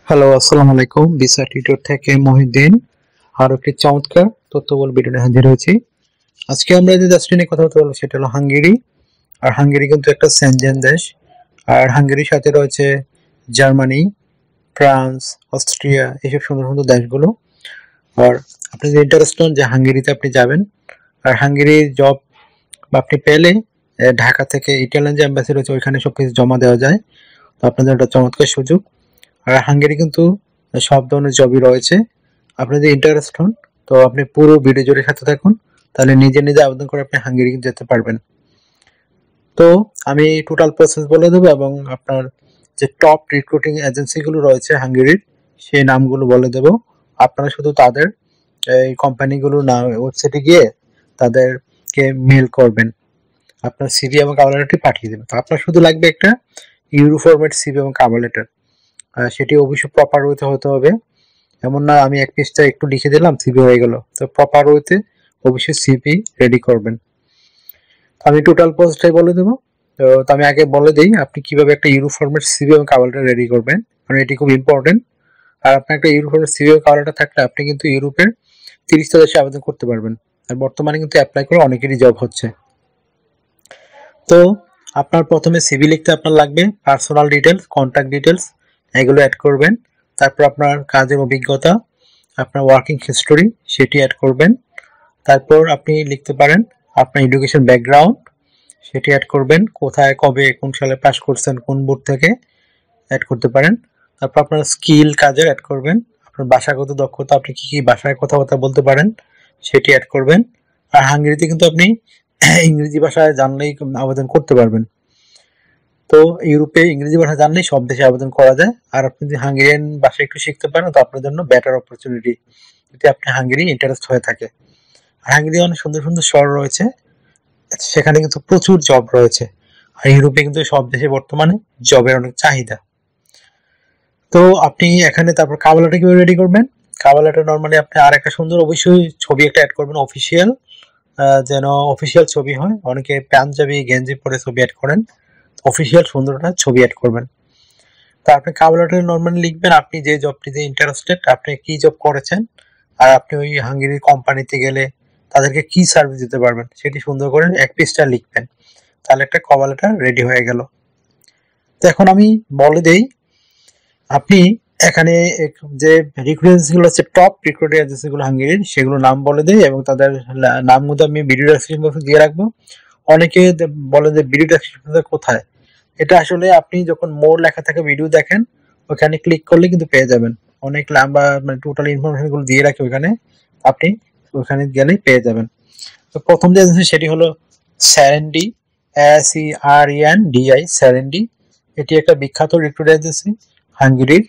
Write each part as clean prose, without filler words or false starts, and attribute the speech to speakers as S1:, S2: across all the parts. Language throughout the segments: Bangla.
S1: হ্যালো, আসসালামু আলাইকুম। ভিসা টিউটর থেকে মহিউদ্দিন আরো একটি চমৎকার তথ্যবহুল ভিডিও নিয়ে হাজির হয়েছি। আজকে আমরা যে দেশটি নিয়ে কথা বলতে বলবো সেটা হলো হাঙ্গেরি। আর হাঙ্গেরি কিন্তু একটা সেনজেন দেশ। আর হাঙ্গেরির সাথে রয়েছে জার্মানি, ফ্রান্স, অস্ট্রিয়া, এইসব সুন্দর সুন্দর দেশগুলো। আর আপনি যদি ইন্টারেস্ট হন যে হাঙ্গেরিতে আপনি যাবেন, আর হাঙ্গেরির জব আপনি পেলে ঢাকা থেকে ইটালিয়ান যে এম্বাসি রয়েছে ওইখানে সবকিছু জমা দেওয়া যায়। তো আপনাদের একটা চমৎকার সুযোগ। আর হাঙ্গেরি কিন্তু সব ধরনের জবই রয়েছে। আপনি যদি ইন্টারেস্ট হন তো আপনি পুরো ভিডিও জুড়ে সাথে থাকুন, তাহলে নিজে নিজে আবেদন করে আপনি হাঙ্গেরি যেতে পারবেন। তো আমি টোটাল প্রসেস বলে দেবো এবং আপনার যে টপ রিক্রুটিং এজেন্সিগুলো রয়েছে হাঙ্গেরির সেই নামগুলো বলে দেবো। আপনারা শুধু তাদের এই কোম্পানিগুলো না ওয়েবসাইটে গিয়ে তাদেরকে মেল করবেন, আপনার সিভি এবং কভার লেটারটি পাঠিয়ে দেবেন। তো আপনার শুধু লাগবে একটা ইউরো ফরম্যাট সিভি এবং কভার লেটার। সেটি অবশ্যই প্রপার ওয়েতে হতে হবে। এমন না আমি এক পেজটা একটু লিখে দিলাম সিভি হয়ে গেল। তো প্রপার ওয়েতে অবশ্যই সিভি রেডি করবেন। আমি টোটাল প্রসেসটাই বলে দেবো। তো আমি আগে বলে দিই আপনি কিভাবে একটা ইউরো ফরম্যাট সিভি এবং কভার লেটার রেডি করবেন, কারণ এটি খুব ইম্পর্টেন্ট। আর আপনার একটা ইউরো ফরম্যাট সিভি এবং কভার লেটার থাকলে আপনি কিন্তু ইউরোপের 30টা দেশে আবেদন করতে পারবেন। আর বর্তমানে কিন্তু অ্যাপ্লাই করে অনেকেরই জব হচ্ছে। তো আপনার প্রথমে সিভি লিখতে আপনার লাগবে পার্সোনাল ডিটেলস, কন্ট্যাক্ট ডিটেলস, এগুলো অ্যাড করবেন। তারপর আপনার কাজের অভিজ্ঞতা, আপনার ওয়ার্কিং হিস্টোরি সেটি অ্যাড করবেন। তারপর আপনি লিখতে পারেন আপনার এডুকেশন ব্যাকগ্রাউন্ড, সেটি অ্যাড করবেন। কোথায়, কবে, কোন সালে পাস করছেন, কোন বোর্ড থেকে, অ্যাড করতে পারেন। তারপর আপনার স্কিল কাজের অ্যাড করবেন। আপনার ভাষাগত দক্ষতা, আপনি কি কি ভাষায় কথাবার্তা বলতে পারেন সেটি অ্যাড করবেন। আর হাঙ্গেরিতে কিন্তু আপনি ইংরেজি ভাষায় জানলেই আবেদন করতে পারবেন। তো ইউরোপে ইংরেজি ভাষা জানলেই সব দেশে আবেদন করা যায়। আর আপনি যদি হাঙ্গেরিয়ান ভাষা একটু শিখতে পারেন তো আপনার জন্য বেটার অপরচুনিটি, যদি আপনি হাঙ্গেরি ইন্টারেস্ট হয়ে থাকে। আর হাঙ্গেরি অনেক সুন্দর সুন্দর শহর রয়েছে, সেখানে কিন্তু প্রচুর জব রয়েছে। আর ইউরোপে কিন্তু সব দেশে বর্তমানে জবের অনেক চাহিদা। তো আপনি এখানে তারপর কভার লেটার কিভাবে রেডি করবেন? কভার লেটার নর্মালি আপনি আর একটা সুন্দর অবশ্যই ছবি একটা অ্যাড করবেন, অফিসিয়াল, যেন অফিসিয়াল ছবি হয়। অনেকে পাঞ্জাবি গেঞ্জি পরে ছবি অ্যাড করেন, অফিসিয়াল সুন্দর একটা ছবি অ্যাড করবেন। তো আপনি কভার লেটারে নর্মালি লিখবেন আপনি যে জবটিতে ইন্টারেস্টেড, আপনি কি জব করেছেন, আর আপনি ওই হাঙ্গেরির কোম্পানিতে গেলে তাদেরকে কি সার্ভিস দিতে পারবেন সেটি সুন্দর করে এক পেজটা লিখবেন। তাহলে একটা কভার লেটার রেডি হয়ে গেল। তো এখন আমি বলে দেই আপনি এখানে যে রিক্রুটিং এজেন্সিগুলো আছে, টপ রিক্রুটিং এজেন্সিগুলো হাঙ্গেরির, সেগুলো নাম বলে দেই এবং তাদের নামগুলো আমি ভিডিও ডেসক্রিপশন বক্সে দিয়ে রাখবো। অনেকে বলে যে ভিডিও ডেসক্রিপশন কোথায়, এটা আসলে আপনি যখন মোর লেখা থাকে ভিডিও দেখেন ওখানে ক্লিক করলে কিন্তু পেয়ে যাবেন। অনেক লম্বা মানে টোটাল ইনফরমেশন গুলো দিয়ে রাখি ওখানে, আপনি ওখানে গেলেই পেয়ে যাবেন। তো প্রথম যে এজেন্সি সেটি হলো স্যারেন্ডি, SERENDI, স্যারেন্ডি। এটি একটা বিখ্যাত রিক্রুট এজেন্সি হাঙ্গেরির।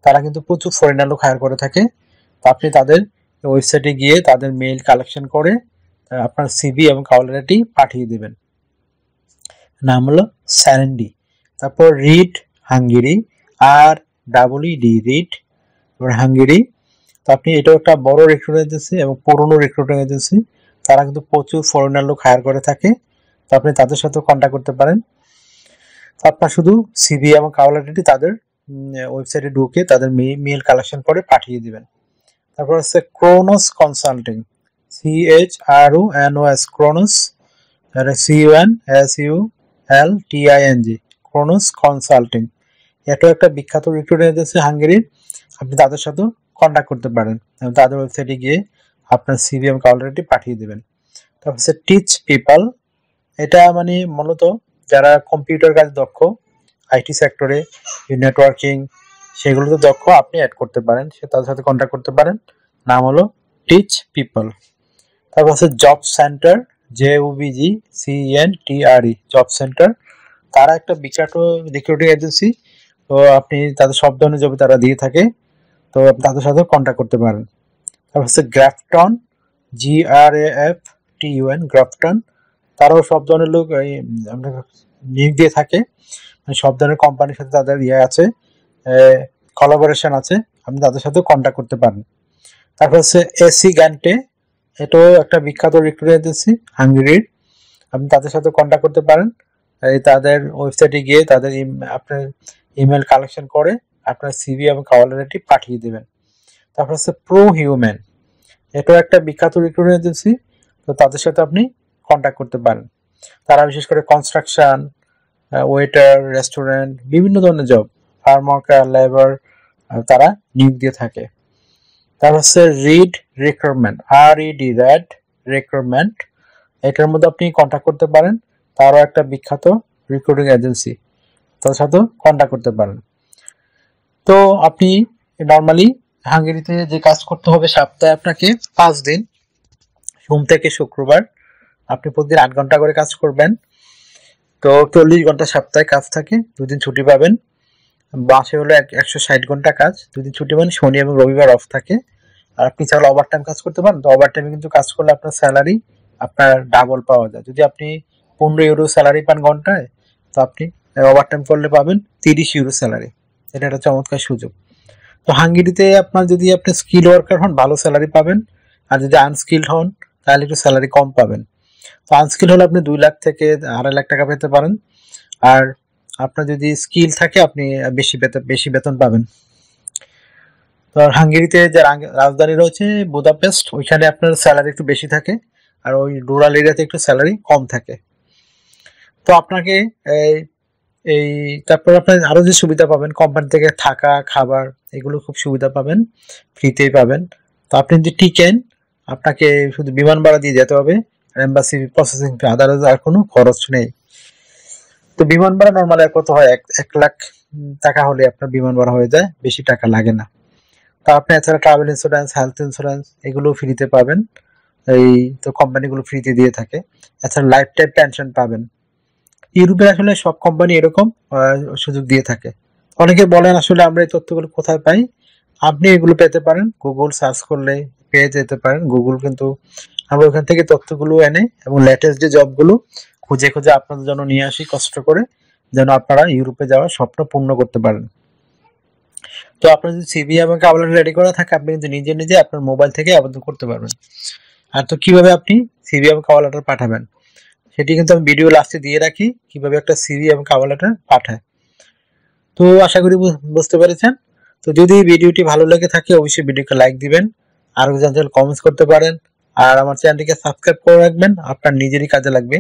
S1: তারা কিন্তু প্রচুর ফরেনার লোক হায়ার করে থাকে। তো আপনি তাদের ওয়েবসাইটে গিয়ে তাদের মেইল কালেকশন করে আপনার সিভি এবং কভার লেটারটি পাঠিয়ে দেবেন। নাম হলো স্যারেন্ডি। তারপর read Hungary, REED, read Hungary. তো আপনি এটাও একটা বড় রিক্রুটিং এজেন্সি এবং পুরনো রিক্রুটিং এজেন্সি। তারা কিন্তু প্রচুর ফরেনার লোক হায়ার করে থাকে। তো আপনি তাদের সাথে কন্ট্যাক্ট করতে পারেন। আপনার শুধু সিভি এবং কভার লেটারটি তাদের ওয়েবসাইটে ঢুকে তাদের মেইল কালেকশন করে পাঠিয়ে দিবেন। তারপর হচ্ছে ক্রোনোস কনসাল্টিং, CHRONOS, ক্রোনোস, CUNSULTING, ক্রোনোস কনসাল্টিং। এটাও একটা বিখ্যাত রিক্রুটিং এজেন্সি হাঙ্গেরির। আপনি তাদের সাথেও কন্ট্যাক্ট করতে পারেন এবং তাদের ওয়েবসাইটে গিয়ে আপনার সিভি এবং কভার লেটারটি পাঠিয়ে দেবেন। তারপর হচ্ছে টিচ পিপল, এটা মানে মূলত যারা কম্পিউটার কাজে দক্ষ, আইটি সেক্টরে, নেটওয়ার্কিং সেগুলোতে দক্ষ, আপনি অ্যাড করতে পারেন, সে তাদের সাথে কন্ট্যাক্ট করতে পারেন। নাম হলো টিচ পিপল। তারপর হচ্ছে job centre, JOBCENTRE, job centre. তারা একটা বিখ্যাত রিক্রুটিং এজেন্সি। তো আপনি তাদের সব ধরনের জবে তারা দিয়ে থাকে, তো আপনি তাদের সাথে কন্ট্যাক্ট করতে পারেন। তারপর হচ্ছে গ্রাফটন, GRAFTUN, গ্রাফটন। তারাও সব ধরনের লোক নিয়োগ দিয়ে থাকে, মানে সব ধরনের কোম্পানির সাথে তাদের আছে, কোলাবোরেশন আছে, আপনি তাদের সাথে কন্ট্যাক্ট করতে পারেন। তারপর হচ্ছে এসি গ্যান্টে, এটাও একটা বিখ্যাত রিক্রুটিং এজেন্সি হাঙ্গেরির। আপনি তাদের সাথে কন্ট্যাক্ট করতে পারেন। তাদের ওয়েবসাইটে গিয়ে তাদের আপনার ইমেল কালেকশন করে আপনার সিভি এবং কভার লেটারটি পাঠিয়ে দেবেন। তারপর হচ্ছে প্রো হিউম্যান, এটাও একটা বিখ্যাত রিক্রুটমেন্ট এজেন্সি। তো তাদের সাথে আপনি কন্ট্যাক্ট করতে পারেন। তারা বিশেষ করে কনস্ট্রাকশন, ওয়েটার, রেস্টুরেন্ট, বিভিন্ন ধরনের জব, ফার্ম ওয়ার্কার, লেবার তারা নিয়োগ দিয়ে থাকে। তারপর হচ্ছে রিড রিক্রুটমেন্ট, RED রিক্রুটমেন্ট, এটার মধ্যে আপনি কন্ট্যাক্ট করতে পারেন। তারও একটা বিখ্যাত রিক্রুটিং এজেন্সি, তাদের সাথে কন্ট্যাক্ট করতে পারেন। তো আপনি নর্মালি হাঙ্গেরিতে যে কাজ করতে হবে সপ্তাহে আপনাকে 5 দিন, সোম থেকে শুক্রবার আপনি প্রতিদিন 8 ঘন্টা করে কাজ করবেন। তো 40 ঘন্টা সপ্তাহে কাজ থাকে, 2 দিন ছুটি পাবেন। মাসে হলো 160 ঘন্টা কাজ, 2 দিন ছুটি পাবেন, শনি এবং রবিবার অফ থাকে। আর আপনি চাইলে ওভার টাইম কাজ করতে পারেন। তো ওভার টাইমে কিন্তু কাজ করলে আপনার স্যালারি আপনার ডাবল পাওয়া যায়। যদি আপনি 15 ইউরো স্যালারি পান ঘন্টায়, তো আপনি ওভার টাইম করলে পাবেন 30 ইউরো স্যালারি। এটা একটা চমৎকার সুযোগ। তো হাঙ্গেরিতে আপনার যদি আপনি স্কিল ওয়ার্কার হন ভালো স্যালারি পাবেন, আর যদি আনস্কিলড হন তাহলে একটু স্যালারি কম পাবেন। তো আনস্কিল হলে আপনি 2 লাখ থেকে 2.5 লাখ টাকা পেতে পারেন, আর আপনার যদি স্কিল থাকে আপনি বেশি বেতন পাবেন। তো হাঙ্গেরিতে যে রাজধানী রয়েছে বুদাপেস্ট, ওইখানে আপনার স্যালারি একটু বেশি থাকে, আর ওই রুরাল এরিয়াতে একটু স্যালারি কম থাকে। তো আপনাকে এই তারপর আপনার আরো যে সুবিধা পাবেন কোম্পানি থেকে, থাকা, খাবার, এগুলো খুব সুবিধা পাবেন, ফ্রিতেই পাবেন। তো আপনি যদি টিকেন, আপনাকে শুধু বিমান ভাড়া দিয়ে যেতে হবে, আর এম্বাসি প্রসেসিং ফি, আদারওয়াইজ আর কোনো খরচ নেই। তো বিমান ভাড়া নর্মালি আর কত হয়, 1 লাখ টাকা হলে আপনার বিমান ভাড়া হয়ে যায়, বেশি টাকা লাগে না। তো আপনি এছাড়া ট্রাভেল ইন্স্যুরেন্স, হেলথ ইন্স্যুরেন্স এগুলো ফ্রিতে পাবেন, এই তো কোম্পানিগুলো ফ্রিতে দিয়ে থাকে। এছাড়া লাইফ টাইম পেনশন পাবেন। ইউরোপে আসলে সব কোম্পানি এরকম সুযোগ দিয়ে থাকে। অনেকে বলেন আসলে আমরা এই তথ্যগুলো কোথায় পাই? আপনি এগুলো পেতে পারেন, গুগল সার্চ করলে পেয়ে যেতে পারেন। গুগল কিন্তু আমরা ওখান থেকে তথ্যগুলো এনে এবং লেটেস্ট যে জবগুলো খুঁজে খুঁজে আপনাদের জন্য নিয়ে আসি কষ্ট করে, যেন আপনারা ইউরোপে যাওয়ার স্বপ্ন পূর্ণ করতে পারেন। তো আপনার যদি সিভি এবং কভার লেটার রেডি করা থাকে, আপনি কিন্তু নিজে নিজে আপনার মোবাইল থেকে আবেদন করতে পারবেন। আর তো কিভাবে আপনি সিভি এবং কভার লেটার পাঠাবেন সেটি কিন্তু আমি ভিডিও লাস্টে দিয়ে রাখি, কিভাবে একটা সিভি এবং কভার লেটার পাঠায়। তো আশা করি বুঝতে পেরেছেন। তো যদি ভিডিওটি ভালো লেগে থাকে অবশ্যই ভিডিওকে লাইক দিবেন, আর জানতে হলে কমেন্টস করতে পারেন, আর আমার চ্যানেলটিকে সাবস্ক্রাইব করে রাখবেন, আপনার নিজেরই কাজে লাগবে।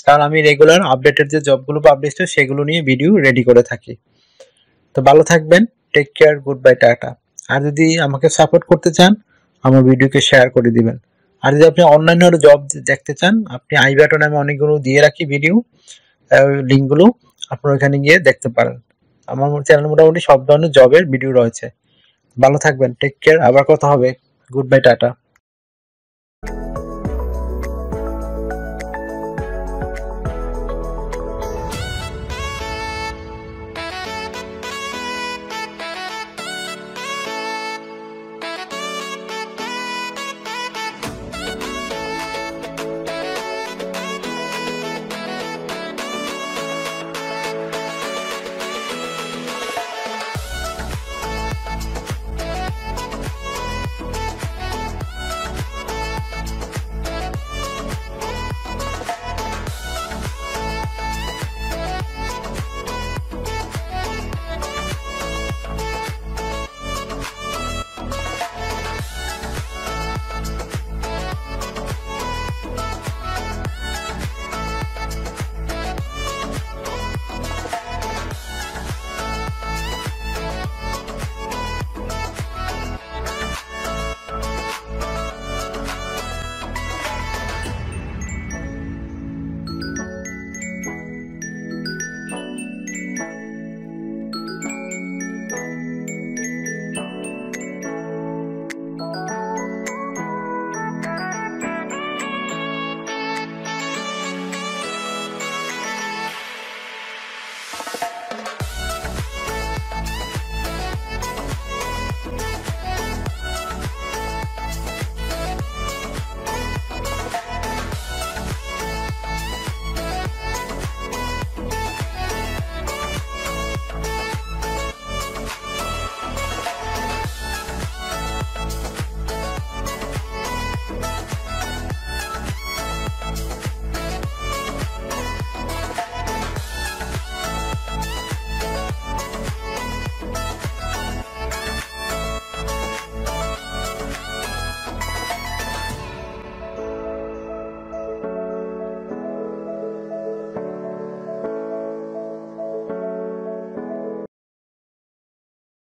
S1: কারণ আমি রেগুলার আপডেটেড যে জবগুলো পাবলিশ হয় সেগুলো নিয়ে ভিডিও রেডি করে থাকি। তো ভালো থাকবেন, take care, good bye, tata. আর যদি আমাকে সাপোর্ট করতে চান আমার ভিডিওকে শেয়ার করে দিবেন। আর যদি আপনি অনলাইনে আরো জব দেখতে চান, আপনি আই বাটনে আমি অনেকগুলো দিয়ে রাখি ভিডিও, লিঙ্কগুলো আপনারা ওখানে গিয়ে দেখতে পারেন। আমার চ্যানেলে মোটামুটি সব ধরনের জবের ভিডিও রয়েছে। ভালো থাকবেন, টেক কেয়ার, আবার কথা হবে, গুড বাই, টাটা।